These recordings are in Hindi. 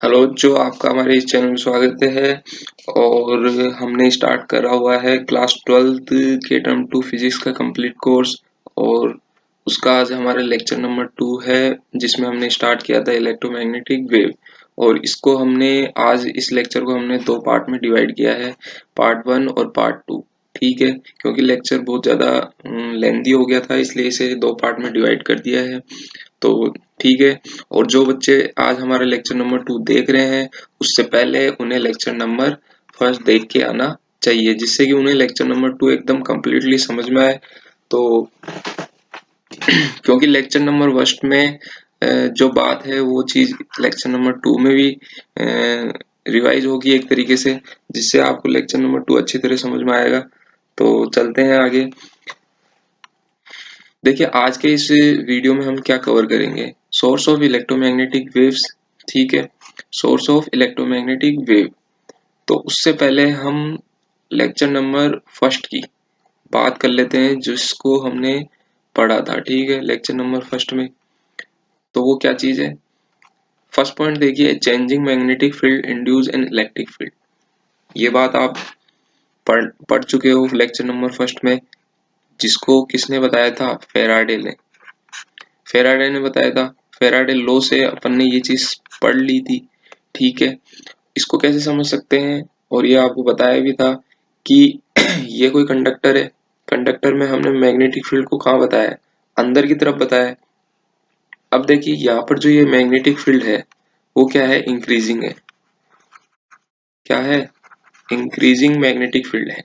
हेलो जो आपका हमारे इस चैनल में स्वागत है। और हमने स्टार्ट करा हुआ है क्लास 12th के टर्म 2 फिजिक्स का कंप्लीट कोर्स। और उसका आज हमारा लेक्चर नंबर 2 है, जिसमें हमने स्टार्ट किया था इलेक्ट्रोमैग्नेटिक वेव। और इसको हमने आज इस लेक्चर को हमने दो पार्ट में डिवाइड किया है, पार्ट 1 और पार्ट 2। ठीक है, क्योंकि लेक्चर बहुत ज़्यादा लेंदी हो गया था, इसलिए इसे दो पार्ट में डिवाइड कर दिया है। तो ठीक है। और जो बच्चे आज हमारा लेक्चर नंबर 2 देख रहे हैं, उससे पहले उन्हें लेक्चर नंबर फर्स्ट देख के आना चाहिए, जिससे कि उन्हें लेक्चर नंबर 2 एकदम कंप्लीटली समझ में आए। तो क्योंकि लेक्चर नंबर फर्स्ट में जो बात है वो चीज लेक्चर नंबर 2 में भी रिवाइज होगी एक तरीके से, जिससे आपको लेक्चर नंबर 2 अच्छी तरह समझ में आएगा। तो चलते हैं आगे। देखिए, आज के इस वीडियो में हम क्या कवर करेंगे, सोर्स ऑफ इलेक्ट्रोमैग्नेटिक वेव्स। ठीक है, सोर्स ऑफ इलेक्ट्रोमैग्नेटिक वेव। तो उससे पहले हम लेक्चर नंबर फर्स्ट की बात कर लेते हैं, जिसको हमने पढ़ा था। ठीक है, लेक्चर नंबर फर्स्ट में तो वो क्या चीज है। फर्स्ट पॉइंट देखिए, changing magnetic field induce an electric field. ये बात आप पढ़ चुके हो लेक्चर नंबर फर्स्ट में, जिसको किसने बताया था, फेराडे ने बताया था। फेराडे लॉ से अपन ने ये चीज पढ़ ली थी। ठीक है, इसको कैसे समझ सकते हैं, और ये आपको बताया भी था कि ये कोई कंडक्टर है। कंडक्टर में हमने मैग्नेटिक फील्ड को कहाँ बताया, अंदर की तरफ बताया। अब देखिए, यहाँ पर जो ये मैग्नेटिक फील्ड है वो क्या है, इंक्रीजिंग है। क्या है, इंक्रीजिंग मैग्नेटिक फील्ड है।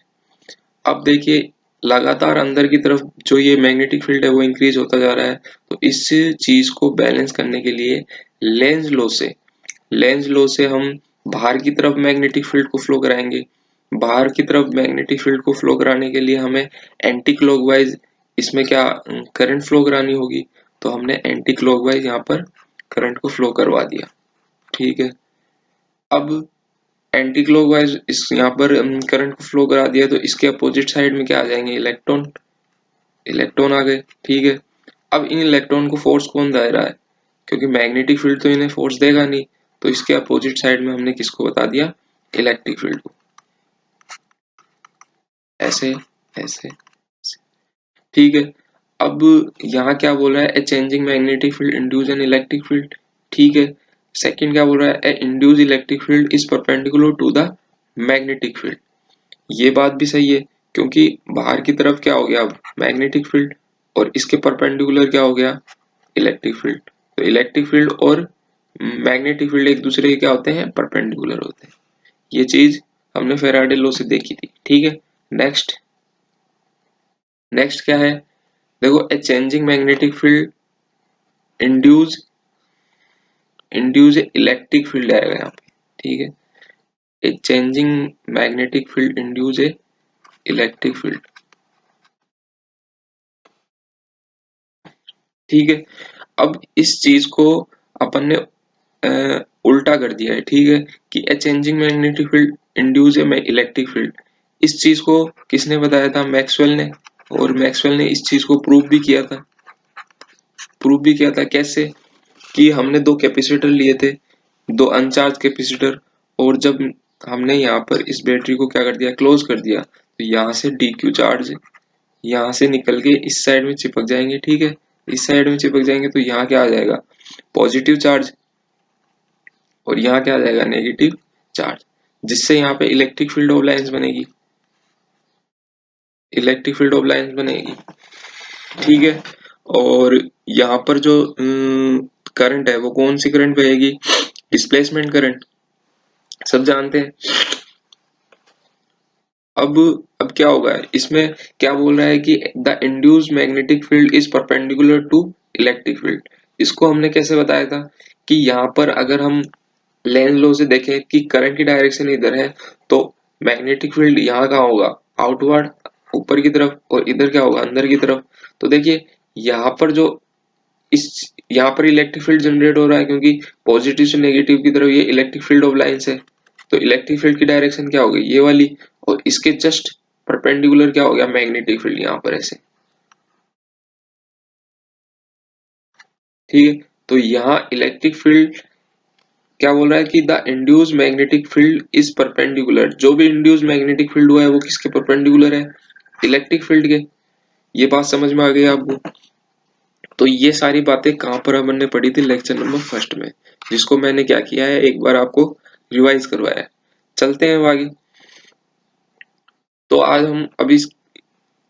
अब देखिए, लगातार अंदर की तरफ जो ये मैग्नेटिक फील्ड है वो इंक्रीज होता जा रहा है। तो इस चीज को बैलेंस करने के लिए लेंज लॉ से हम बाहर की तरफ मैग्नेटिक फील्ड को फ्लो कराएंगे। बाहर की तरफ मैग्नेटिक फील्ड को फ्लो कराने के लिए हमें एंटी क्लॉकवाइज इसमें क्या करंट फ्लो करानी होगी। तो हमने एंटी क्लॉकवाइज यहाँ पर करंट को फ्लो करवा दिया। ठीक है, अब एंटी क्लॉकवाइज इस यहाँ पर करंट को फ्लो करा दिया, तो इसके अपोजिट साइड में क्या आ जाएंगे, इलेक्ट्रॉन। इलेक्ट्रॉन आ गए। ठीक है, अब इन इलेक्ट्रॉन को फोर्स कौन दे रहा है, क्योंकि मैग्नेटिक फील्ड तो इन्हें फोर्स देगा नहीं। तो इसके अपोजिट साइड में हमने किसको बता दिया, इलेक्ट्रिक फील्ड को। ऐसे ऐसे ऐसे। ठीक है, अब यहाँ क्या बोल रहा है, a changing magnetic field induce an electric field. ठीक है, सेकंड क्या बोल रहा है, a induce electric field is perpendicular to the magnetic field. ये बात भी सही है, क्योंकि बाहर की तरफ क्या हो गया, अब मैग्नेटिक फील्ड, और इसके परपेंडिकुलर क्या हो गया, इलेक्ट्रिक फील्ड। तो इलेक्ट्रिक फील्ड और मैग्नेटिक फील्ड एक दूसरे के क्या होते हैं, परपेंडिकुलर होते हैं। ये चीज हमने फेराडे लॉ से देखी थी। ठीक है, नेक्स्ट नेक्स्ट क्या है, देखो, ए changing magnetic field induce induce electric field आएगा यहाँ पे। ठीक है, a changing magnetic field induce A electric field. ठीक है, अब इस चीज को अपन ने उल्टा कर दिया है। ठीक है, कि ए चेंजिंग मैग्नेटिक फील्ड इंड्यूस ए इलेक्ट्रिक फील्ड। इस चीज को किसने बताया था, मैक्सवेल ने। और मैक्सवेल ने इस चीज को प्रूव भी किया था। कैसे, कि हमने दो कैपेसिटर लिए थे, दो अनचार्ज कैपेसिटर। और जब हमने यहाँ पर इस बैटरी को क्या कर दिया, क्लोज कर दिया, तो यहाँ से डी क्यू चार्ज यहाँ से निकल के इस साइड में चिपक जाएंगे। ठीक है, इस साइड में चिपक जाएंगे, तो यहाँ क्या आ जाएगा, पॉजिटिव चार्ज। और यहाँ क्या आ जाएगा, नेगेटिव चार्ज, जिससे यहाँ पे इलेक्ट्रिक फील्ड ऑफ लाइंस बनेगी। इलेक्ट्रिक फील्ड ऑफ लाइंस बनेगी। ठीक है, और यहाँ पर जो करंट है वो कौन सी करंट बहेगी, डिस्प्लेसमेंट करंट, सब जानते हैं। अब अब क्या होगा इसमें, क्या बोल रहा है कि the induced magnetic field is perpendicular to electric field. इसको हमने कैसे बताया था, कि यहाँ पर अगर हम लेंज लॉ से देखें कि करंट की डायरेक्शन इधर है, तो मैग्नेटिक फील्ड यहाँ कहाँ होगा, आउटवर्ड, ऊपर की तरफ, और इधर क्या होगा, अंदर की तरफ। तो देखिए, यहाँ पर जो इस यहाँ पर इलेक्ट्रिक फील्ड जनरेट हो रहा है, क्योंकि पॉजिटिव से नेगेटिव की तरफ ये इलेक्ट्रिक फील्ड ऑफ लाइंस है। तो इलेक्ट्रिक फील्ड की डायरेक्शन क्या होगी, ये वाली। और इसके जस्ट परपेंडिकुलर क्या हो गया, मैग्नेटिक फील्ड, यहाँ पर ऐसे। ठीक है, तो यहाँ इलेक्ट्रिक फील्ड क्या बोल रहा है कि the induce magnetic field is perpendicular, जो भी इंड्यूस मैग्नेटिक फील्ड हुआ है वो किसके परपेंडिकुलर है, इलेक्ट्रिक फील्ड के। ये बात समझ में आ गई आपको। तो ये सारी बातें कहाँ पर अपन ने पढ़ी थी, लेक्चर नंबर फर्स्ट में, जिसको मैंने क्या किया है एक बार आपको रिवाइज करवाया है। चलते हैं आगे। तो आज हम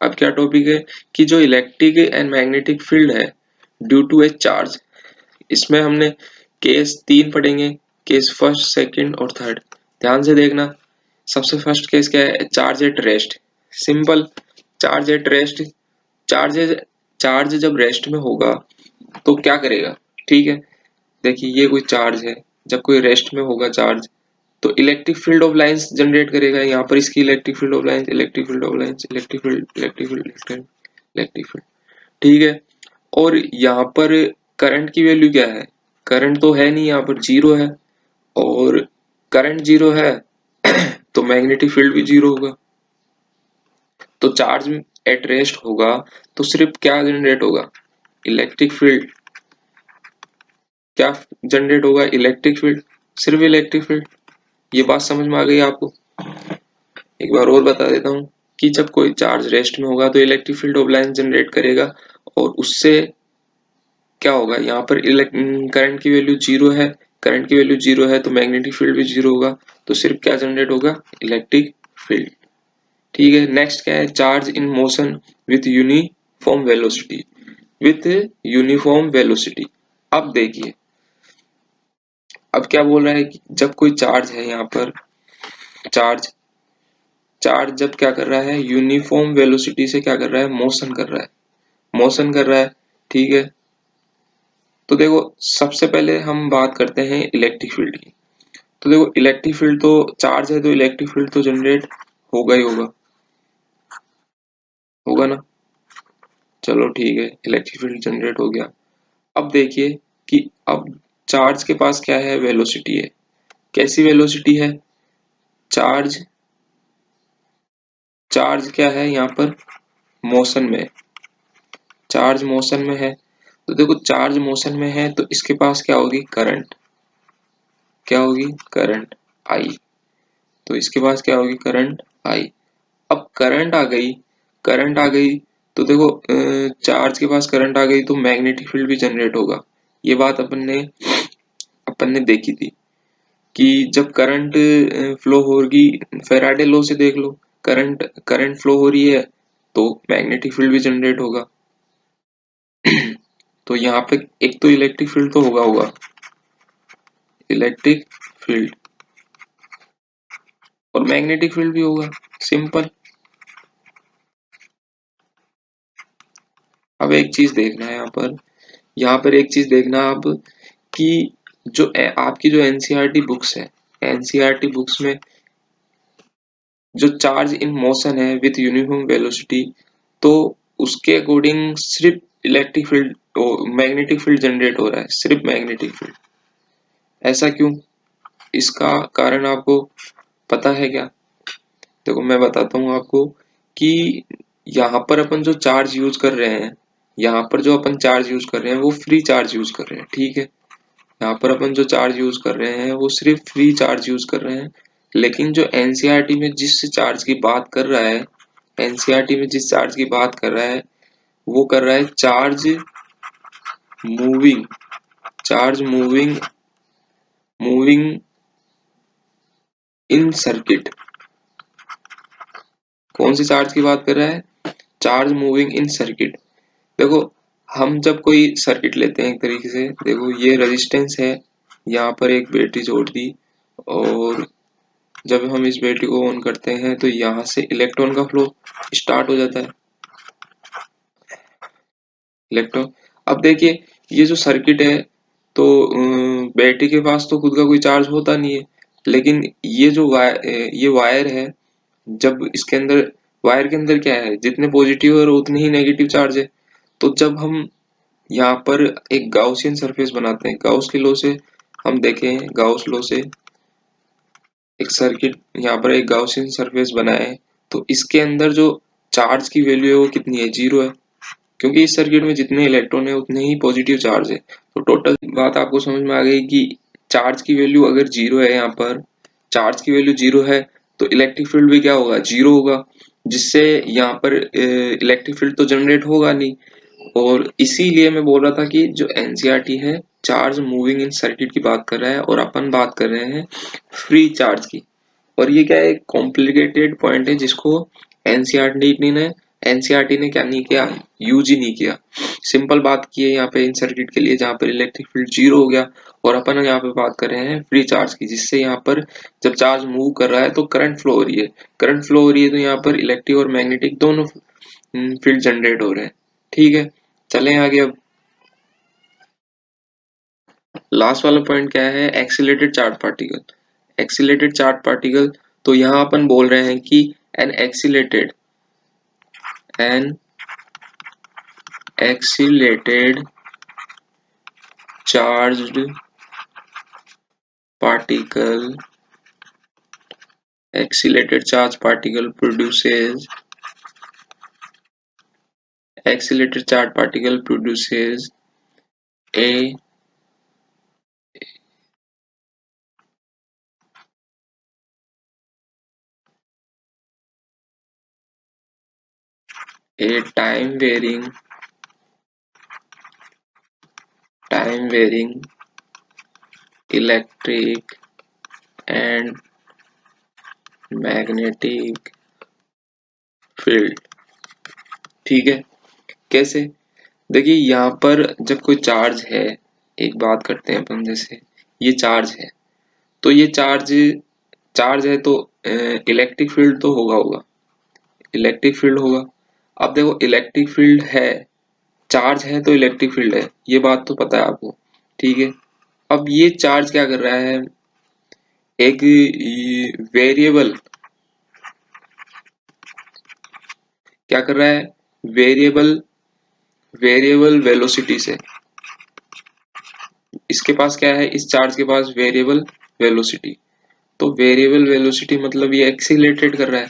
अब क्या टॉपिक है कि जो इलेक्ट्रिक एंड मैग्नेटिक फील्ड है ड्यू टू ए चार्ज, इसमें हमने केस 3 पढ़ेंगे, केस फर्स्ट, सेकंड और थर्ड। ध्यान से देखना। सबसे फर्स्ट केस क्या है, charge at rest. Simple, charge at rest. Charge charge जब रेस्ट में होगा तो क्या करेगा, ठीक है। देखिए ये कोई चार्ज है, जब कोई रेस्ट में होगा चार्ज तो electric field of lines generate करेगा। यहाँ पर इसकी electric field of lines, electric field of lines, electric field, electric field, electric field, ठीक है। और यहाँ पर करंट की वैल्यू क्या है, करंट तो है नहीं, यहाँ पर जीरो है, और करंट जीरो है तो मैग्नेटिक फील्ड भी जीरो होगा। तो चार्ज एट रेस्ट होगा तो सिर्फ क्या जनरेट होगा, इलेक्ट्रिक फील्ड। क्या जनरेट होगा, इलेक्ट्रिक फील्ड, सिर्फ इलेक्ट्रिक फील्ड। ये बात समझ में आ गई आपको। एक बार और बता देता हूँ कि जब कोई चार्ज रेस्ट में होगा तो electric field of line generate करेगा, और उससे क्या होगा, यहाँ पर करंट की वैल्यू जीरो है, करंट की वैल्यू जीरो है तो मैग्नेटिक फील्ड भी जीरो होगा, तो सिर्फ क्या जनरेट होगा, इलेक्ट्रिक फील्ड। ठीक है। नेक्स्ट क्या है, charge in motion with uniform velocity, with uniform velocity. अब देखिए, अब क्या बोल रहा है कि जब कोई चार्ज है, यहाँ पर चार्ज चार्ज जब क्या कर रहा है, यूनिफॉर्म वेलोसिटी से क्या कर रहा है, मोशन कर रहा है, मोशन कर रहा है, ठीक है। तो देखो सबसे पहले हम बात करते हैं इलेक्ट्रिक फील्ड की। तो देखो इलेक्ट्रिक फील्ड तो, चार्ज है तो इलेक्ट्रिक फील्ड तो जनरेट होगा ही होगा, होगा ना। चलो ठीक है, इलेक्ट्रिक फील्ड जनरेट हो गया। अब देखिए कि अब चार्ज के पास क्या है, वेलोसिटी है। कैसी वेलोसिटी है, चार्ज चार्ज क्या है यहाँ पर, मोशन में, चार्ज मोशन में है। तो देखो चार्ज मोशन में है तो इसके पास क्या होगी, करंट, क्या होगी, करंट आई। तो इसके पास क्या होगी, करंट आई। अब करंट आ गई, करंट आ गई तो देखो चार्ज के पास करंट आ गई तो मैग्नेटिक फील्ड भी जनरेट होगा। ये बात अपन ने देखी थी कि जब करंट फ्लो होगी, फेराडे लॉ से देख लो, करंट करंट फ्लो हो रही है तो मैग्नेटिक फील्ड भी जनरेट होगा। तो यहाँ पे एक तो इलेक्ट्रिक फील्ड तो होगा होगा, इलेक्ट्रिक फील्ड, और मैग्नेटिक फील्ड भी होगा, सिंपल। अब एक चीज देखना है यहाँ पर एक चीज देखना आप कि जो आपकी जो एनसीईआरटी बुक्स है, एनसीईआरटी बुक्स में जो चार्ज इन मोशन है विथ यूनिफॉर्म वेलोसिटी, तो उसके अकॉर्डिंग सिर्फ electric field, magnetic field generate हो रहा है, सिर्फ मैग्नेटिक फील्ड। ऐसा क्यों, इसका कारण आपको पता है क्या, देखो मैं बताता हूँ आपको कि यहाँ पर अपन जो चार्ज यूज कर रहे हैं, यहाँ पर जो अपन चार्ज यूज कर रहे हैं वो फ्री चार्ज यूज कर रहे हैं, ठीक है। यहाँ पर अपन जो चार्ज यूज कर रहे हैं वो सिर्फ फ्री चार्ज यूज कर रहे हैं। लेकिन जो एनसीईआरटी में जिस चार्ज की बात कर रहा है, एनसीईआरटी में जिस चार्ज की बात कर रहा है वो कर रहा है charge moving, charge moving, moving in circuit. कौन सी चार्ज की बात कर रहा है, चार्ज मूविंग इन सर्किट। देखो हम जब कोई सर्किट लेते हैं एक तरीके से, देखो ये रेजिस्टेंस है, यहाँ पर एक बैटरी जोड़ दी, और जब हम इस बैटरी को ऑन करते हैं तो यहाँ से इलेक्ट्रॉन का फ्लो स्टार्ट हो जाता है, इलेक्ट्रॉन। अब देखिए ये जो सर्किट है, तो बैटरी के पास तो खुद का कोई चार्ज होता नहीं है, लेकिन ये जो ये वायर है, जब इसके अंदर, वायर के अंदर क्या है, जितने पॉजिटिव और उतने ही नेगेटिव चार्ज है। तो जब हम यहाँ पर एक गाउसियन सरफेस बनाते हैं, गाउस के लॉ से हम देखें, गाउस लॉ से एक सर्किट, यहाँ पर एक गाउसियन सरफेस बनाए, तो इसके अंदर जो चार्ज की वैल्यू है वो कितनी है, जीरो है, क्योंकि इस सर्किट में जितने इलेक्ट्रॉन है उतने ही पॉजिटिव चार्ज है। तो टोटल बात आपको समझ में आ गई कि चार्ज की वैल्यू अगर जीरो है, यहाँ पर चार्ज की वैल्यू जीरो है तो इलेक्ट्रिक फील्ड भी क्या होगा, जीरो होगा, जिससे यहाँ पर इलेक्ट्रिक फील्ड तो जनरेट होगा नहीं। और इसीलिए मैं बोल रहा था कि जो एनसीईआरटी है चार्ज मूविंग इन सर्किट की बात कर रहा है और अपन बात कर रहे हैं फ्री चार्ज की। और ये क्या है, एक कॉम्प्लिकेटेड पॉइंट है जिसको एनसीईआरटी ने क्या नहीं किया, यूज ही नहीं किया। सिंपल बात की है यहाँ पे इन सर्किट के लिए जहाँ पर इलेक्ट्रिक फील्ड जीरो हो गया, और अपन यहाँ पे बात कर रहे हैं फ्री चार्ज की, जिससे यहाँ पर जब चार्ज मूव कर रहा है तो करंट फ्लो हो रही है, करंट फ्लो हो रही है तो यहाँ पर इलेक्ट्रिक और मैग्नेटिक दोनों फील्ड जनरेट हो रहे हैं। ठीक है, चलें आगे। अब लास्ट वाला पॉइंट क्या है, accelerated charge particle. Accelerated charge particle, तो यहाँ अपन बोल रहे हैं कि an accelerated charged particle accelerated charge particle produces a time varying electric and magnetic field। ठीक है, कैसे, देखिए यहाँ पर जब कोई चार्ज है, एक बात करते हैं अपन, जैसे ये चार्ज है तो ये चार्ज चार्ज है तो इलेक्ट्रिक फील्ड तो होगा, इलेक्ट्रिक फील्ड होगा। अब देखो इलेक्ट्रिक फील्ड है, चार्ज है तो इलेक्ट्रिक फील्ड है, ये बात तो पता है आपको। ठीक है, अब ये चार्ज क्या कर रहा है, एक वेरिएबल क्या कर रहा है, वेरिएबल वेरिएबल वेलोसिटी से, इसके पास क्या है, इस चार्ज के पास वेरिएबल वेलोसिटी। तो वेरिएबल वेलोसिटी मतलब ये एक्सीलरेटेड कर रहा है,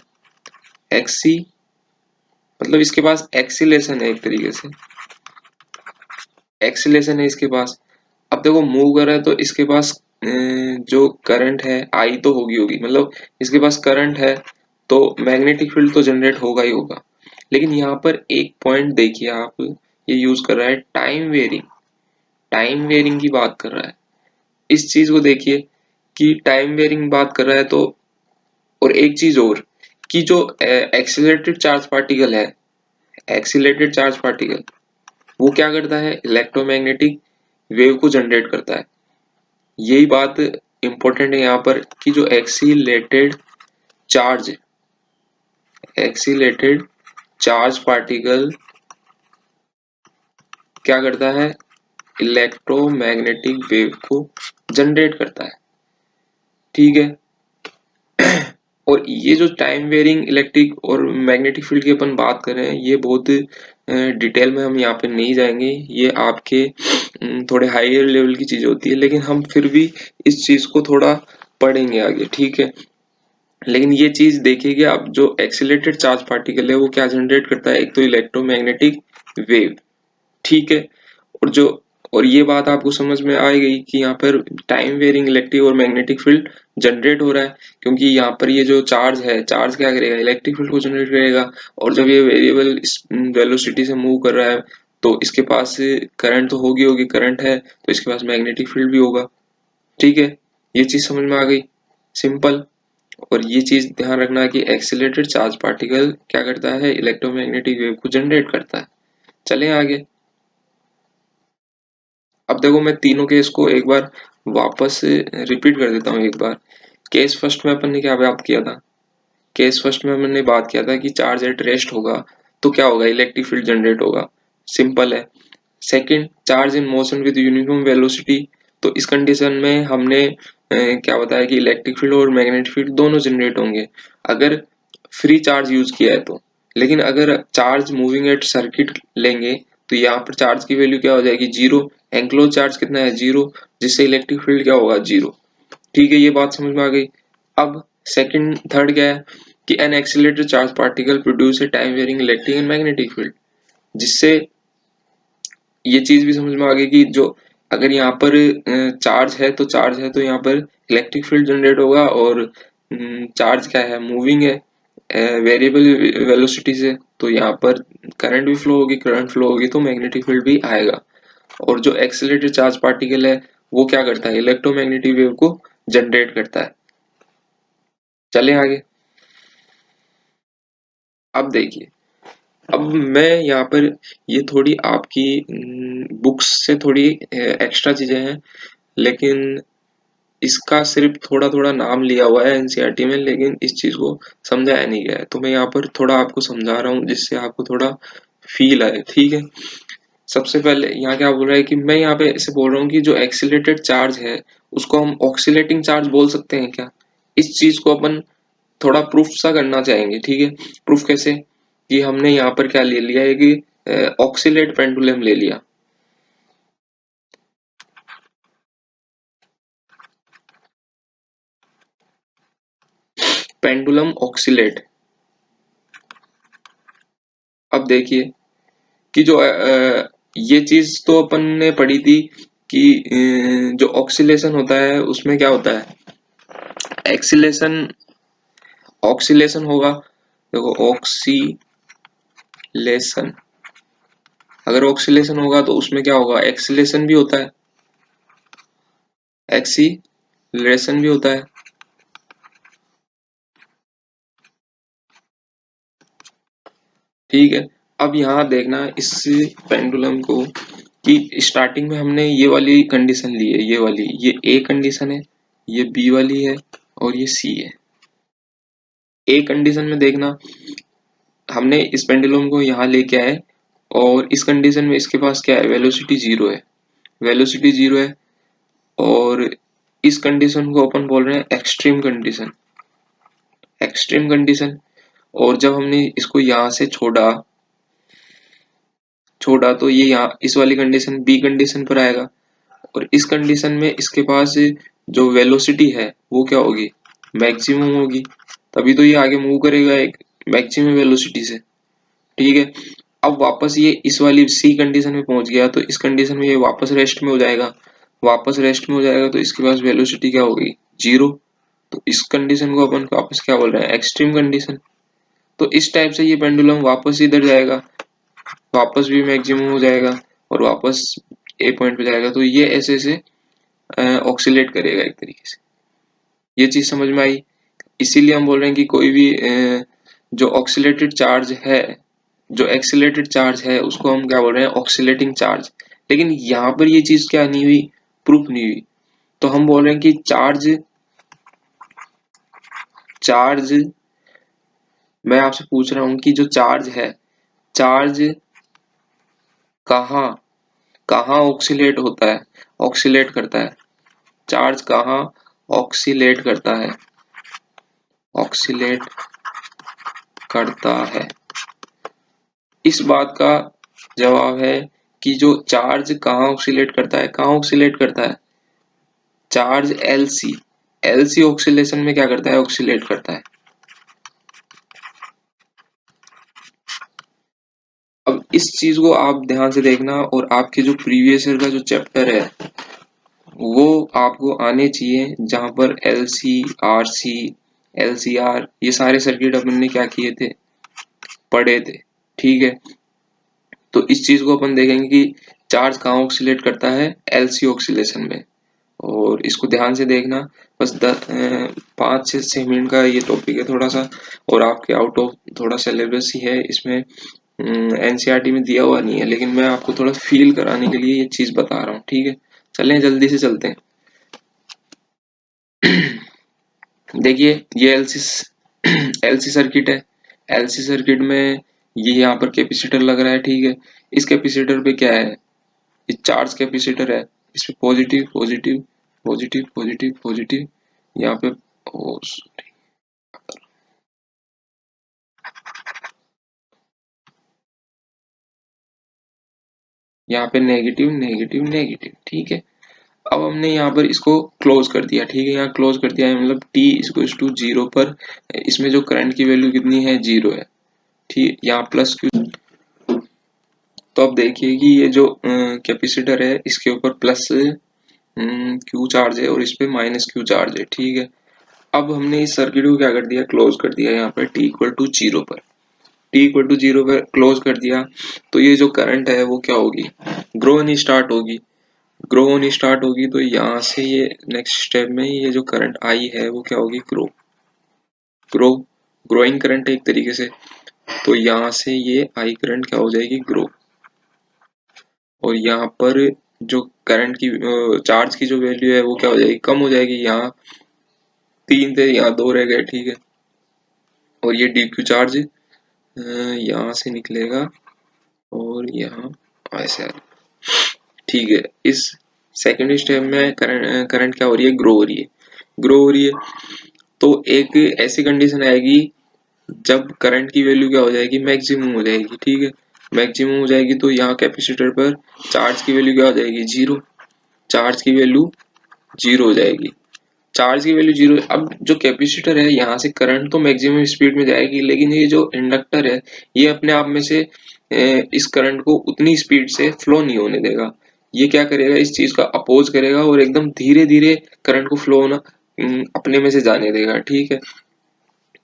एक्सी मतलब इसके पास एक्सीलेशन है, एक तरीके से एक्सीलेशन है इसके पास। अब देखो मूव कर रहा है तो इसके पास जो करंट है आई तो होगी मतलब इसके पास करंट है तो मैग्नेटिक फील्ड तो जनरेट होगा ही होगा। लेकिन यहाँ पर एक पॉइंट देखिए आप, ये यूज कर रहा है टाइम वेरिंग की बात कर रहा है। इस चीज को देखिए कि टाइम वेरिंग बात कर रहा है तो, और एक चीज और कि जो एक्सीलरेटेड चार्ज पार्टिकल है, एक्सीलरेटेड चार्ज पार्टिकल वो क्या करता है, इलेक्ट्रोमैग्नेटिक वेव को जनरेट करता है। यही बात इंपॉर्टेंट है यहाँ पर कि जो एक्सीलेटेड चार्ज पार्टिकल क्या करता है, इलेक्ट्रोमैग्नेटिक वेव को जनरेट करता है। ठीक है, और ये जो टाइम वेरिंग इलेक्ट्रिक और मैग्नेटिक फील्ड की अपन बात कर रहे हैं, ये बहुत डिटेल में हम यहाँ पे नहीं जाएंगे, ये आपके थोड़े हायर लेवल की चीज होती है, लेकिन हम फिर भी इस चीज को थोड़ा पढ़ेंगे आगे। ठीक है, लेकिन ये चीज देखिएगा, अब जो एक्सीलरेटेड चार्ज पार्टिकल है वो क्या जनरेट करता है, एक तो इलेक्ट्रोमैग्नेटिक वेव। ठीक है, और जो और ये बात आपको समझ में आ गई कि यहाँ पर टाइम वेरिंग इलेक्ट्रिक और मैग्नेटिक फील्ड जनरेट हो रहा है, क्योंकि यहाँ पर ये जो चार्ज है, चार्ज क्या करेगा, इलेक्ट्रिक फील्ड को जनरेट करेगा, और जब ये वेरिएबल वेलोसिटी से मूव कर रहा है तो इसके पास करंट तो होगी करंट है तो इसके पास मैग्नेटिक फील्ड भी होगा। ठीक है, ये चीज समझ में आ गई, सिंपल। और ये चीज ध्यान रखना कि एक्सीलरेटेड चार्ज पार्टिकल क्या करता है, इलेक्ट्रोमैग्नेटिक वेव को जनरेट करता है। चलें आगे। अब देखो मैं तीनों केस को एक बार वापस रिपीट कर देता हूँ एक बार। केस फर्स्ट में अपन ने क्या बात किया था, केस फर्स्ट में हमने बात किया था कि चार्ज एट रेस्ट होगा तो क्या होगा, इलेक्ट्रिक फील्ड जनरेट होगा, सिंपल है। Second, charge in motion with uniform velocity, तो इस कंडीशन में हमने क्या बताया कि इलेक्ट्रिक फील्ड और मैग्नेटिक फील्ड दोनों जनरेट होंगे अगर फ्री चार्ज यूज किया है तो। लेकिन अगर चार्ज मूविंग एट सर्किट लेंगे तो यहाँ पर चार्ज की वैल्यू क्या हो जाएगी, जीरो। एंक्लोज चार्ज कितना है, जीरो, जिससे इलेक्ट्रिक फील्ड क्या होगा, जीरो। ठीक है, ये बात समझ में आ गई। अब सेकंड थर्ड क्या है कि an accelerated charge particle produce a time varying electric and magnetic field, जिससे ये चीज भी समझ में आ गई कि जो अगर यहाँ पर चार्ज है तो यहाँ पर इलेक्ट्रिक फील्ड जनरेट होगा, और चार्ज क्या है, मूविंग है वेरिएबल वेलोसिटी से, तो यहाँ पर करंट भी फ्लो होगी, करंट फ्लो होगी तो मैग्नेटिक फील्ड भी आएगा। और जो एक्सीलरेटेड चार्ज पार्टिकल है वो क्या करता है, इलेक्ट्रोमैग्नेटिक वेव को जनरेट करता है। चले आगे। अब देखिए, अब मैं यहाँ पर ये थोड़ी आपकी बुक्स से थोड़ी एक्स्ट्रा चीजें हैं, लेकिन इसका सिर्फ थोड़ा थोड़ा नाम लिया हुआ है एनसीईआरटी में, लेकिन इस चीज को समझाया नहीं गया है, तो मैं यहाँ पर थोड़ा आपको समझा रहा हूँ जिससे आपको थोड़ा फील आए, ठीक है। सबसे पहले यहाँ क्या बोल रहा है कि मैं यहाँ पे ऐसे बोल रहा हूँ कि जो एक्सीलरेटेड चार्ज है उसको हम ऑक्सीलेटिंग चार्ज बोल सकते हैं क्या। इस चीज को अपन थोड़ा प्रूफ सा करना चाहेंगे, ठीक है। प्रूफ कैसे, कि हमने यहाँ पर क्या ले लिया है कि ऑक्सीलेट पेंडुलम ले लिया। Pendulum oxalate. अब देखिए कि जो ये चीज तो अपन ने पढ़ी थी कि जो ऑक्सीलेशन होता है उसमें क्या होता है, एक्सीलेशन ऑक्सीलेशन होगा। देखो ऑक्सीलेशन, अगर ऑक्सीलेशन होगा तो उसमें क्या होगा, एक्सीलेशन भी होता है, एक्सीलरेशन भी होता है। ठीक है। अब यहाँ देखना इस पेंडुलम को कि स्टार्टिंग में हमने ये वाली कंडीशन ली है, ये वाली, ये ए कंडीशन है, ये बी वाली है और ये सी है। ए कंडीशन में देखना हमने इस पेंडुलम को यहाँ लेके आए, और इस कंडीशन में इसके पास क्या है, वेलोसिटी जीरो है, वेलोसिटी जीरो है। और इस कंडीशन को अपन बोल रहे हैं एक्सट्रीम कंडीशन, एक्सट्रीम कंडीशन। और जब हमने इसको यहाँ से छोड़ा छोड़ा तो ये यहाँ इस वाली कंडीशन बी कंडीशन पर आएगा, और इस कंडीशन में इसके पास जो वेलोसिटी है वो क्या होगी, मैक्सिमम होगी, तभी तो ये आगे मूव करेगा एक मैक्सिमम वेलोसिटी से। ठीक है। अब वापस ये इस वाली सी कंडीशन में पहुंच गया तो इस कंडीशन में ये वापस रेस्ट में हो जाएगा, वापस रेस्ट में हो जाएगा तो इसके पास वेलोसिटी क्या होगी, जीरो। तो इस कंडीशन को अपन वापस क्या बोल रहे हैं, एक्सट्रीम कंडीशन। तो इस टाइप से ये पेंडुलम वापस इधर जाएगा, वापस भी मैक्सिमम हो जाएगा और वापस ए पॉइंट पे जाएगा, तो ये ऐसे ऐसे ऑक्सीलेट करेगा एक तरीके से। ये चीज समझ में आई। इसीलिए हम बोल रहे हैं कि कोई भी जो ऑक्सीलेटेड चार्ज है, जो एक्सीलेटेड चार्ज है उसको हम क्या बोल रहे हैं, ऑक्सीलेटिंग चार्ज। लेकिन यहाँ पर ये चीज क्या नहीं हुई, प्रूफ नहीं हुई, तो हम बोल रहे हैं कि चार्ज चार्ज मैं आपसे पूछ रहा हूँ कि जो चार्ज है, चार्ज कहाँ कहाँ ऑक्सीलेट होता है, ऑक्सीलेट करता है, चार्ज कहाँ ऑक्सीलेट करता है, ऑक्सीलेट करता है। इस बात का जवाब है कि जो चार्ज कहाँ ऑक्सीलेट करता है, कहाँ ऑक्सीलेट करता है, चार्ज एलसी, एलसी ऑक्सीलेशन में क्या करता है, ऑक्सीलेट करता है। अब इस चीज को आप ध्यान से देखना, और आपके जो प्रीवियस ईयर का जो चैप्टर है वो आपको आने चाहिए, जहां पर L C R C, L C R, ये सारे सर्किट अपन ने क्या किए थे, पढ़े थे। ठीक है। तो इस चीज को अपन देखेंगे कि चार्ज कहाँ ऑक्सीलेट करता है, एलसी ऑक्सीलेशन में, और इसको ध्यान से देखना। बस 5 से 6 मिनट का ये टॉपिक है थोड़ा सा, और आपके आउट ऑफ थोड़ा सिलेबस ही है, इसमें एनसीईआरटी में दिया हुआ नहीं है, लेकिन मैं आपको थोड़ा फील कराने के लिए ये चीज बता रहा हूँ। ठीक है। चलें जल्दी से चलते हैं। देखिए ये एलसी सर्किट है, एलसी सर्किट में ये यहाँ पर कैपेसिटर लग रहा है। ठीक है। इस कैपेसिटर पे क्या है, ये चार्ज कैपेसिटर है, इस पे positive positive positive positive positive, यहाँ पे ओ sorry, यहाँ पे नेगेटिव नेगेटिव नेगेटिव। ठीक है। अब हमने यहाँ पर इसको क्लोज कर दिया। ठीक है। यहाँ क्लोज कर दिया है, मतलब t इक्वल्स टू जीरो पर इसमें जो करंट की वैल्यू कितनी है, जीरो है। ठीक, यहाँ प्लस क्यू, तो अब देखिए कि ये जो कैपेसिटर है इसके ऊपर प्लस क्यू चार्ज है और इस पे माइनस क्यू चार्ज है, ठीक है। अब हमने इस सर्किट को क्या कर दिया, क्लोज कर दिया यहाँ पर टी इक्वल टू जीरो पर। टी इक्वल टू जीरो पर क्लोज कर दिया तो ये जो करंट है वो क्या होगी, ग्रो होनी स्टार्ट होगी। ग्रो होनी स्टार्ट होगी तो यहाँ से ये नेक्स्ट स्टेप में ये जो करंट आई है वो क्या होगी, ग्रो ग्रो ग्रोइंग करंट है एक तरीके से। तो यहाँ से ये आई करंट क्या हो जाएगी, ग्रो। और यहाँ पर जो करंट की चार्ज की जो वैल्यू है वो क्या हो जाएगी, कम हो जाएगी। यहाँ 3 थे, यहाँ 2 रह गए, ठीक है। और ये डी क्यू चार्ज यहाँ से निकलेगा और यहाँ ऐसे आ, ठीक है। इस सेकेंड स्टेप में करंट क्या हो रही है, ग्रो हो रही है। ग्रो हो रही है तो एक ऐसी कंडीशन आएगी जब करंट की वैल्यू क्या हो जाएगी, मैक्सिमम हो जाएगी, ठीक है। मैक्सिमम हो जाएगी तो यहाँ कैपेसिटर पर चार्ज की वैल्यू क्या हो जाएगी, जीरो। चार्ज की वैल्यू जीरो हो जाएगी। चार्ज की वैल्यू जीरो। अब जो कैपेसिटर है यहाँ से करंट तो मैक्सिमम स्पीड में जाएगी, लेकिन ये जो इंडक्टर है ये अपने आप में से इस करंट को उतनी स्पीड से फ्लो नहीं होने देगा। ये क्या करेगा, इस चीज का अपोज करेगा और एकदम धीरे धीरे करंट को फ्लो होना अपने में से जाने देगा, ठीक है।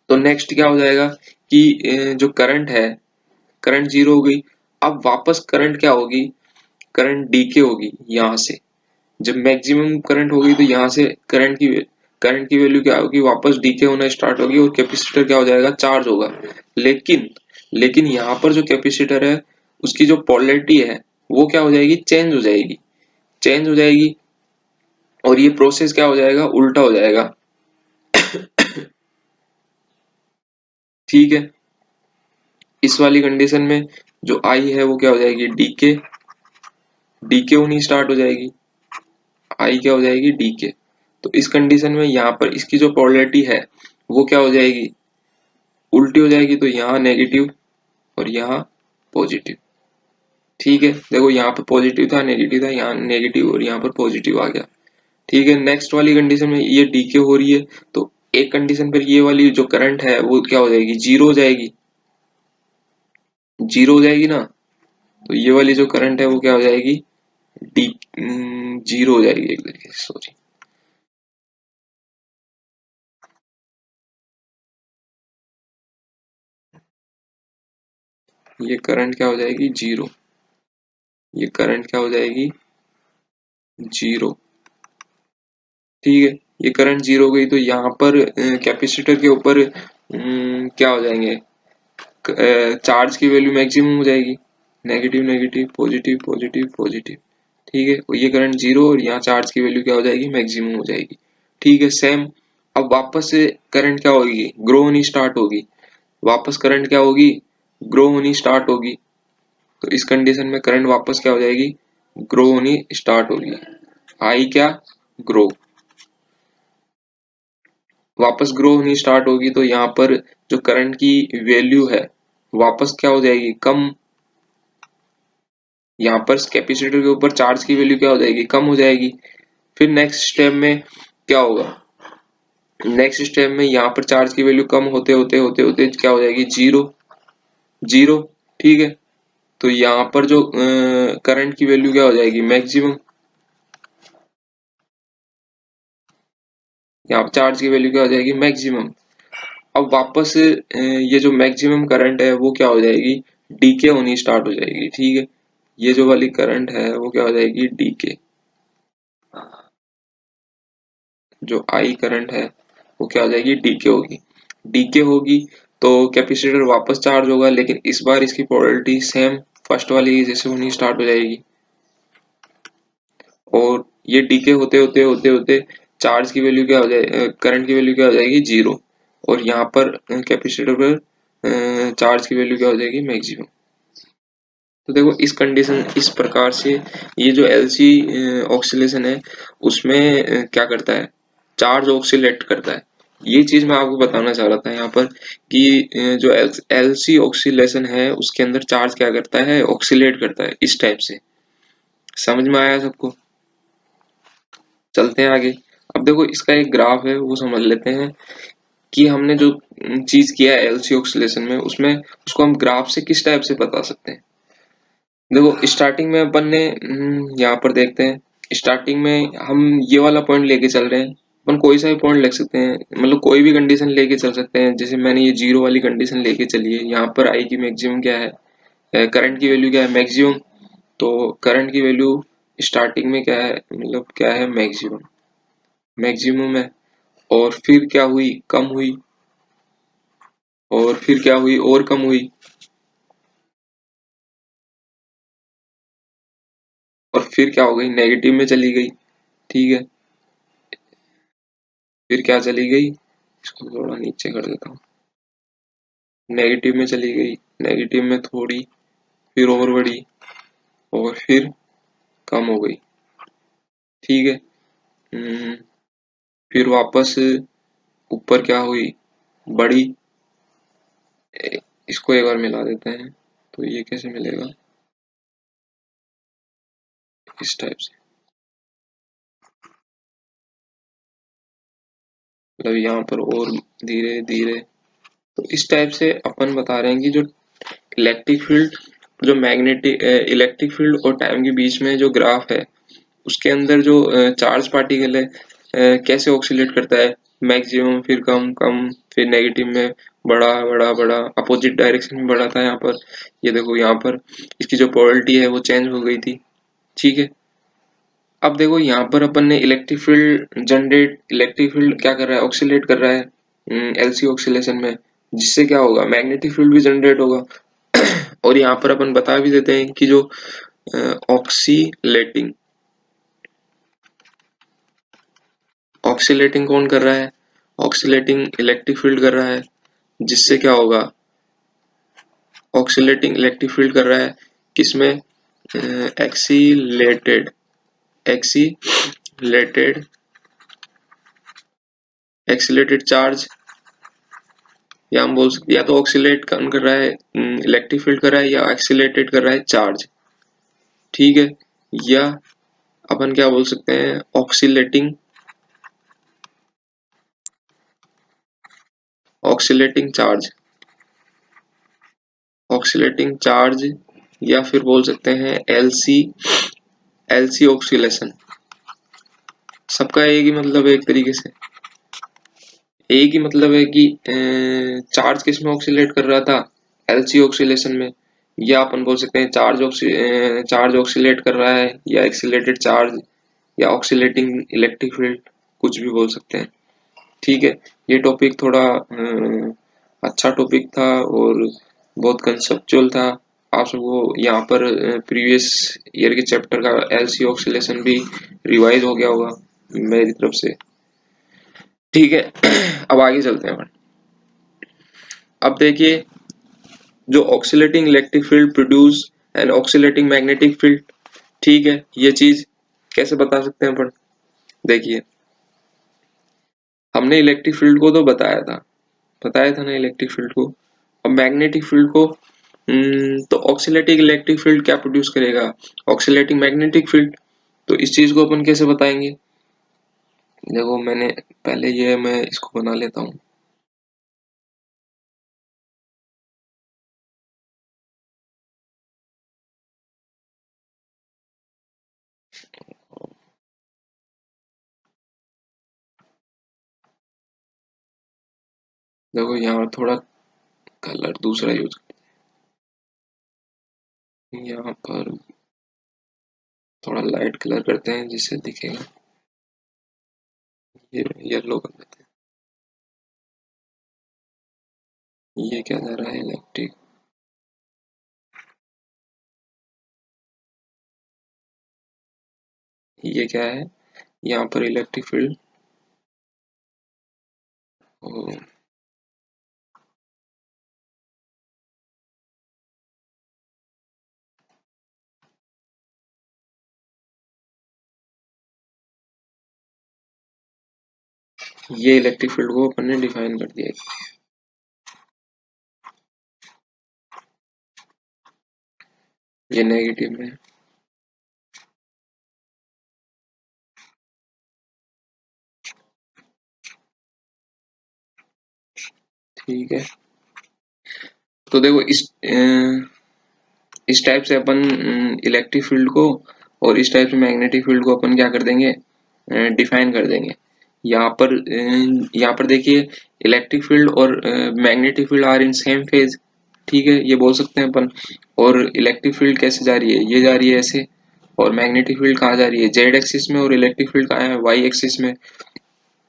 तो नेक्स्ट क्या हो जाएगा कि जो करंट है, करंट जीरो हो गई। अब वापस करंट क्या होगी, करंट डीके होगी यहाँ से। जब मैक्सिमम करंट होगी तो यहाँ से करंट की वैल्यू क्या होगी, वापस डीके होना स्टार्ट होगी और कैपेसिटर क्या हो जाएगा, चार्ज होगा। लेकिन लेकिन यहाँ पर जो कैपेसिटर है उसकी जो पोलैरिटी है वो क्या हो जाएगी, चेंज हो जाएगी। चेंज हो जाएगी और ये प्रोसेस क्या हो जाएगा, उल्टा हो जाएगा, ठीक है। इस वाली कंडीशन में जो आई है वो क्या हो जाएगी, डीके। डीके होनी स्टार्ट हो जाएगी, आई क्या हो जाएगी, डीके। तो इस कंडीशन में यहाँ पर इसकी जो पोलैरिटी है वो क्या हो जाएगी, उल्टी हो जाएगी। तो यहाँ नेगेटिव और यहाँ पॉजिटिव, ठीक है। देखो यहाँ पर पॉजिटिव था, नेगेटिव था, यहाँ नेगेटिव और यहाँ पर पॉजिटिव आ गया, ठीक है। नेक्स्ट वाली कंडीशन में ये डीके हो रही है तो एक कंडीशन पर ये वाली जो करंट है वो क्या हो जाएगी, जीरो हो जाएगी। जीरो हो जाएगी ना, तो ये वाली जो करंट है वो क्या हो जाएगी, डी जीरो हो जाएगी एक तरीके से, सॉरी। ये करंट क्या हो जाएगी, जीरो। ये करंट क्या हो जाएगी, जीरो, ठीक है। ये करंट जीरो हो गई तो यहाँ पर कैपेसिटर के ऊपर क्या हो जाएंगे, चार्ज की वैल्यू मैक्सिमम हो जाएगी। Negative negative positive positive positive, ठीक है। और ये करंट जीरो और यहाँ चार्ज की वैल्यू क्या हो जाएगी, मैक्सिमम हो जाएगी, ठीक है। सेम अब वापस से करंट क्या होगी, ग्रो होनी स्टार्ट होगी। वापस करंट क्या होगी, ग्रो होनी स्टार्ट होगी। तो इस कंडीशन में करंट वापस क्या हो जाएगी, ग्रो होनी स्टार्ट होगी। आई क्या, ग्रो। वापस ग्रो होनी स्टार्ट होगी तो यहाँ पर जो करंट की वैल्यू है वापस क्या हो जाएगी, कम। यहाँ पर कैपेसिटर के ऊपर चार्ज की वैल्यू क्या हो जाएगी, कम हो जाएगी। फिर नेक्स्ट स्टेप में क्या होगा, नेक्स्ट स्टेप में यहाँ पर चार्ज की वैल्यू कम होते होते होते होते क्या हो जाएगी, जीरो। जीरो, ठीक है। तो यहाँ पर जो करंट की वैल्यू क्या हो जाएगी, मैक्सिमम। यहाँ पर चार्ज की वैल्यू क्या हो जाएगी, मैक्सिमम। अब वापस ये जो मैक्सिमम करंट है वो क्या हो जाएगी, डीके होनी स्टार्ट हो जाएगी, ठीक है। ये जो वाली करंट है वो क्या हो जाएगी, डीके। जो आई करंट है वो क्या हो जाएगी, डीके होगी। डीके होगी तो कैपेसिटर वापस चार्ज होगा, लेकिन इस बार इसकी पोलैरिटी सेम फर्स्ट वाली की जैसे होनी स्टार्ट हो जाएगी। और ये डीके होते होते होते होते चार्ज की वैल्यू क्या हो जाए, करंट की वैल्यू क्या हो जाएगी, जीरो। और यहाँ पर कैपेसिटर पर चार्ज की वैल्यू क्या हो जाएगी, मैक्सिमम। तो देखो इस कंडीशन, इस प्रकार से ये जो एलसी ऑक्सीलेशन है उसमें क्या करता है, चार्ज ऑक्सीलेट करता है। ये चीज मैं आपको बताना चाह रहा था यहाँ पर कि जो एलसी ऑक्सीलेशन है उसके अंदर चार्ज क्या करता है, ऑक्सीलेट करता है इस टाइप से। समझ में आया सबको, चलते हैं आगे। अब देखो इसका एक ग्राफ है वो समझ लेते हैं कि हमने जो चीज किया है एलसी ऑक्सीलेशन में उसमें उसको हम ग्राफ से किस टाइप से बता सकते हैं। देखो स्टार्टिंग में अपन ने यहाँ पर देखते हैं, स्टार्टिंग में हम ये वाला पॉइंट लेके चल रहे हैं। अपन कोई सा भी पॉइंट ले सकते हैं, मतलब कोई भी कंडीशन लेके चल सकते हैं। जैसे मैंने ये जीरो वाली कंडीशन लेके चली है, यहाँ पर आई की मैक्सिमम क्या है, करंट की वैल्यू क्या है, मैक्सिमम। तो करंट की वैल्यू स्टार्टिंग में क्या है, मतलब क्या है, मैक्सिमम, मैक्सिमम है। और फिर क्या हुई, कम हुई, और फिर क्या हुई, और कम हुई, और फिर क्या हो गई, नेगेटिव में चली गई। ठीक है, फिर क्या चली गई, इसको थोड़ा नीचे कर देता हूँ, नेगेटिव में चली गई, नेगेटिव में थोड़ी, फिर और बढ़ी, और फिर कम हो गई। ठीक है। हम्म, फिर वापस ऊपर क्या हुई, बढ़ी। इसको एक बार मिला देते हैं, तो ये कैसे मिलेगा, इस टाइप से, मतलब यहाँ पर और धीरे धीरे। तो इस टाइप से अपन बता रहे हैं कि जो इलेक्ट्रिक फील्ड, जो मैग्नेटिक इलेक्ट्रिक फील्ड और टाइम के बीच में जो ग्राफ है, उसके अंदर जो चार्ज पार्टिकल है कैसे ऑक्सीलेट करता है, मैक्सिमम, फिर कम कम, फिर नेगेटिव में बड़ा बड़ा बड़ा, अपोजिट डायरेक्शन में बढ़ा था यहाँ पर। ये देखो यहाँ पर इसकी जो पोलरिटी है वो चेंज हो गई थी। ठीक है। अब देखो यहाँ पर अपन ने electric field generate, electric field क्या कर रहा है, ऑक्सीलेट कर रहा है एलसी ऑक्सीलेशन में, जिससे क्या होगा, मैग्नेटिक फील्ड भी जनरेट होगा। और यहाँ पर अपन बता भी देते हैं कि जो ऑक्सीलेटिंग, ऑक्सीलेटिंग कौन कर रहा है, ऑक्सीलेटिंग इलेक्ट्रिक फील्ड कर रहा है, जिससे क्या होगा, ऑक्सीलेटिंग इलेक्ट्रिक फील्ड कर रहा है किसमें, एक्सीलेटेड, एक्सीलेटेड, एक्सीलेटेड चार्ज, या हम बोल सकते, या तो ऑक्सीलेट कौन कर रहा है, इलेक्ट्रिक फील्ड कर रहा है, या एक्सीलेटेड कर रहा है चार्ज। ठीक है। या अपन क्या बोल सकते हैं, oscillating, oscillating charge, oscillating charge, या फिर बोल सकते हैं एलसी, एलसी ऑक्सीलेशन। सबका एक ही मतलब है, एक तरीके से एक ही मतलब है कि चार्ज किस में ऑक्सीलेट कर रहा था, एलसी ऑक्सीलेशन में। या अपन बोल सकते हैं चार्ज ऑक्सीलेट कर रहा है, या एक्सीलेटेड चार्ज, या ऑक्सीलेटिंग इलेक्ट्रिक फील्ड, कुछ भी बोल सकते हैं। ठीक है। ये टॉपिक थोड़ा अच्छा टॉपिक था और बहुत कंसेप्चुअल था। आप सबको यहाँ पर प्रीवियस ईयर के चैप्टर का एलसी ऑक्सीलेशन भी रिवाइज हो गया होगा मेरी तरफ से। ठीक है। अब आगे चलते हैं अपन। अब देखिए, जो oscillating electric field produce and oscillating magnetic field, ठीक है, ये चीज कैसे बता सकते हैं अपन। देखिए, हमने इलेक्ट्रिक फील्ड को तो बताया था ना इलेक्ट्रिक फील्ड को। अब मैग्नेटिक फील्ड को, तो ऑक्सीलेटिंग इलेक्ट्रिक फील्ड क्या प्रोड्यूस करेगा, ऑक्सीलेटिंग मैग्नेटिक फील्ड। तो इस चीज को अपन कैसे बताएंगे, देखो मैंने पहले ये मैं इसको बना लेता हूँ। देखो यहाँ थोड़ा कलर दूसरा यूज, यहाँ पर थोड़ा लाइट कलर करते हैं जिससे दिखेगा, ये येलो कर देते हैं। ये क्या जा रहा है, इलेक्ट्रिक, ये क्या है, यहाँ पर इलेक्ट्रिक फील्ड, ये इलेक्ट्रिक फील्ड को अपन ने डिफाइन कर दिया है। ये नेगेटिव में, ठीक है। तो देखो इस टाइप से अपन इलेक्ट्रिक फील्ड को और इस टाइप से मैग्नेटिक फील्ड को अपन क्या कर देंगे, डिफाइन कर देंगे। यहाँ पर देखिए इलेक्ट्रिक फील्ड और magnetic field are in same phase, ठीक है, ये बोल सकते हैं अपन। और इलेक्ट्रिक फील्ड कैसे जा रही है, ये जा रही है ऐसे, और मैग्नेटिक फील्ड कहाँ जा रही है, जेड एक्सिस में, और इलेक्ट्रिक फील्ड कहाँ है, वाई एक्सिस में।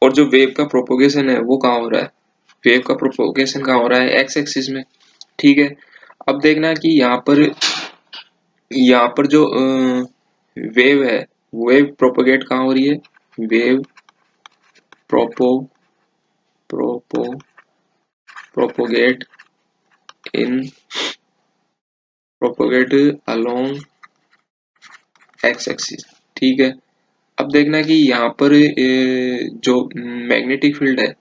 और जो वेव का प्रोपोगेशन है वो कहाँ हो रहा है, वेव का प्रोपोगेशन कहाँ हो रहा है, एक्स एक्सिस में, ठीक है। अब देखना कि यहाँ पर जो वेव है, वेव प्रोपोगेट कहाँ हो रही है, वेव प्रोपो प्रोपो प्रोपोगेट इन प्रोपोगेट अलोंग एक्स एक्सिस, ठीक है। अब देखना कि यहाँ पर जो मैग्नेटिक फील्ड है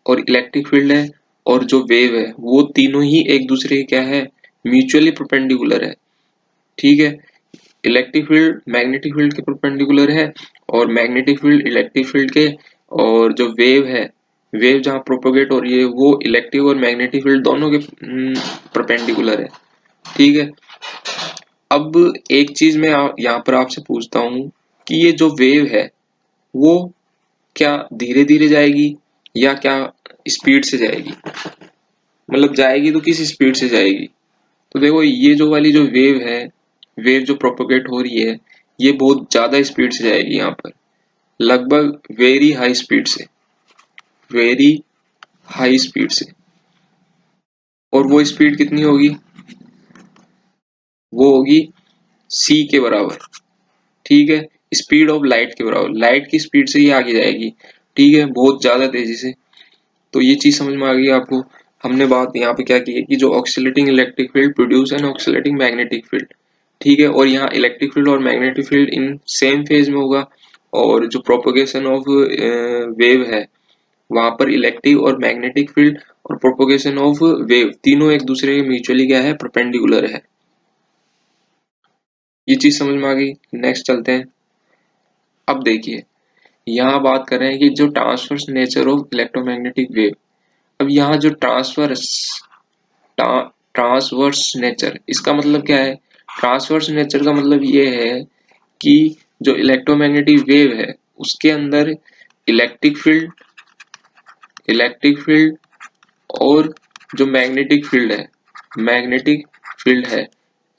और इलेक्ट्रिक फील्ड है और जो वेव है वो तीनों ही एक दूसरे के क्या है, म्यूचुअली परपेंडिकुलर है, ठीक है। इलेक्ट्रिक फील्ड मैग्नेटिक फील्ड के परपेंडिकुलर है और मैग्नेटिक फील्ड इलेक्ट्रिक फील्ड के, और जो वेव है, वेव जहाँ प्रोपोगेट हो रही है वो इलेक्ट्रिक और मैग्नेटिक फील्ड दोनों के परपेंडिकुलर है, ठीक है। अब एक चीज मैं यहाँ पर आपसे पूछता हूँ कि ये जो वेव है वो क्या धीरे धीरे जाएगी या क्या स्पीड से जाएगी, मतलब जाएगी तो किस स्पीड से जाएगी। तो देखो ये जो वाली जो वेव है, वेव जो प्रोपोगेट हो रही है, ये बहुत ज्यादा स्पीड से जाएगी यहाँ पर, लगभग वेरी हाई स्पीड से, वेरी हाई स्पीड से। और वो स्पीड कितनी होगी, वो होगी सी के बराबर, ठीक है, स्पीड ऑफ लाइट के बराबर, लाइट की स्पीड से ही आगे जाएगी, ठीक है, बहुत ज्यादा तेजी से। तो ये चीज समझ में आ गई आपको। हमने बात यहाँ पे क्या की है कि जो oscillating electric field produce an oscillating magnetic field, ठीक है, और यहाँ इलेक्ट्रिक फील्ड और मैग्नेटिक फील्ड इन सेम फेज में होगा, और जो प्रोपोगेशन ऑफ वेव है वहां पर इलेक्ट्रिक और मैग्नेटिक फील्ड और प्रोपोगेशन ऑफ वेव तीनों एक दूसरे के म्यूचुअली क्या है, परपेंडिकुलर है। ये चीज समझ में आ गई। नेक्स्ट चलते हैं। अब देखिए यहाँ बात कर रहे हैं कि जो transverse nature of electromagnetic wave. अब यहाँ जो ट्रांसवर्स नेचर, इसका मतलब क्या है, ट्रांसवर्स नेचर का मतलब ये है कि जो इलेक्ट्रोमैग्नेटिक वेव है उसके अंदर इलेक्ट्रिक फील्ड और जो मैग्नेटिक फील्ड है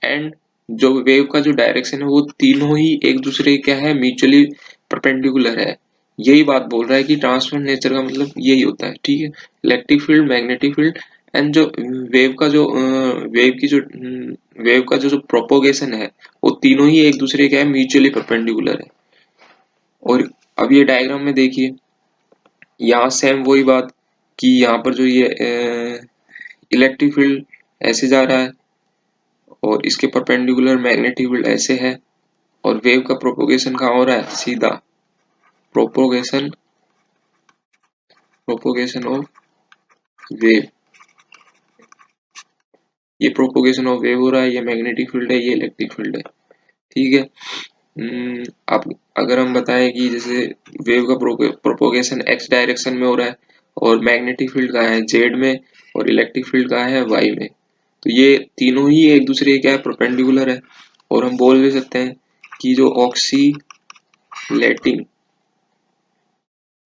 एंड जो वेव का जो डायरेक्शन है वो तीनों ही एक दूसरे के क्या है, म्यूचुअली परपेंडिकुलर है। यही बात बोल रहा है कि ट्रांसफर नेचर का मतलब यही होता है, ठीक है। Electric field, magnetic field and जो वेव का जो वेव का जो प्रोपोगेशन है वो तीनों ही एक दूसरे के क्या है, म्यूचुअली परपेंडिकुलर है। और अब ये डायग्राम में देखिए, यहाँ सेम वही बात कि यहाँ पर जो ये इलेक्ट्रिक फील्ड ऐसे जा रहा है और इसके परपेंडिकुलर मैग्नेटिक फील्ड ऐसे है, और वेव का प्रोपोगेशन कहाँ हो रहा है, सीधा प्रोपोगेशन प्रोपोगेशन ऑफ वेव, ये प्रोपोगेशन ऑफ वेव हो रहा है, ये मैग्नेटिक फील्ड है, ये इलेक्ट्रिक फील्ड है, ठीक है। अब अगर हम बताएं कि जैसे वेव का प्रोपोगेशन एक्स डायरेक्शन में हो रहा है और मैग्नेटिक फील्ड कहाँ है, जेड में, और इलेक्ट्रिक फील्ड कहाँ है, वाई में, तो ये तीनों ही एक दूसरे के क्या है, परपेंडिकुलर है। और हम बोल भी सकते हैं कि जो oscillating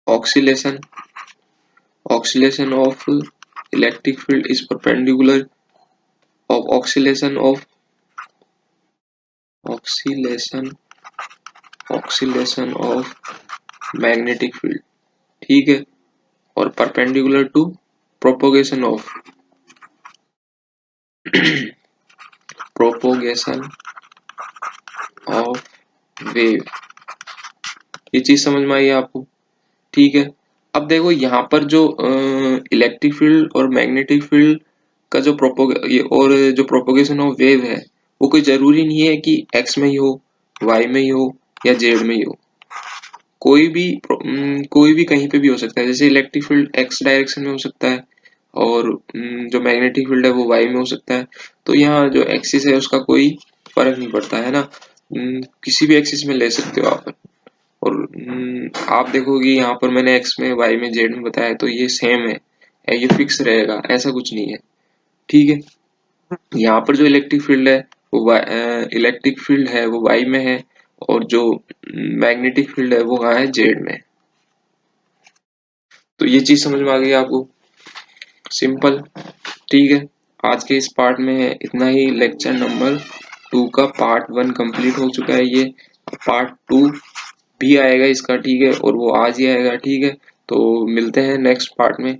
oscillation oscillation of electric field is perpendicular of oscillation oscillation of magnetic field, ठीक है, और perpendicular to propagation of propagation of wave. ये चीज समझ में आई आपको, ठीक है। अब देखो यहाँ पर जो इलेक्ट्रिक फील्ड और मैग्नेटिक फील्ड का जो प्रोपोगेशन ऑफ वेव है वो कोई जरूरी नहीं है कि एक्स में ही हो, वाई में ही हो या जेड में ही हो, कोई भी कहीं पे भी हो सकता है। जैसे इलेक्ट्रिक फील्ड एक्स डायरेक्शन में हो सकता है और जो मैग्नेटिक फील्ड है वो वाई में हो सकता है। तो यहाँ जो एक्सिस है उसका कोई फर्क नहीं पड़ता है ना, किसी भी एक्सिस में ले सकते हो आप। और आप देखोगे यहाँ पर मैंने एक्स में, वाई में, जेड में बताया, तो ये सेम है, ये फिक्स रहेगा, ऐसा कुछ नहीं है, ठीक है। यहाँ पर जो इलेक्ट्रिक फील्ड है वो इलेक्ट्रिक फील्ड है वो वाई में है, और जो मैग्नेटिक फील्ड है वो कहाँ है, जेड में। तो ये चीज समझ में आ गई आपको, सिंपल। ठीक है, आज के इस पार्ट में इतना ही, लेक्चर नंबर 2 का पार्ट 1 कंप्लीट हो चुका है। ये पार्ट 2 भी आएगा इसका, ठीक है, और वो आज ही आएगा, ठीक है। तो मिलते हैं नेक्स्ट पार्ट में।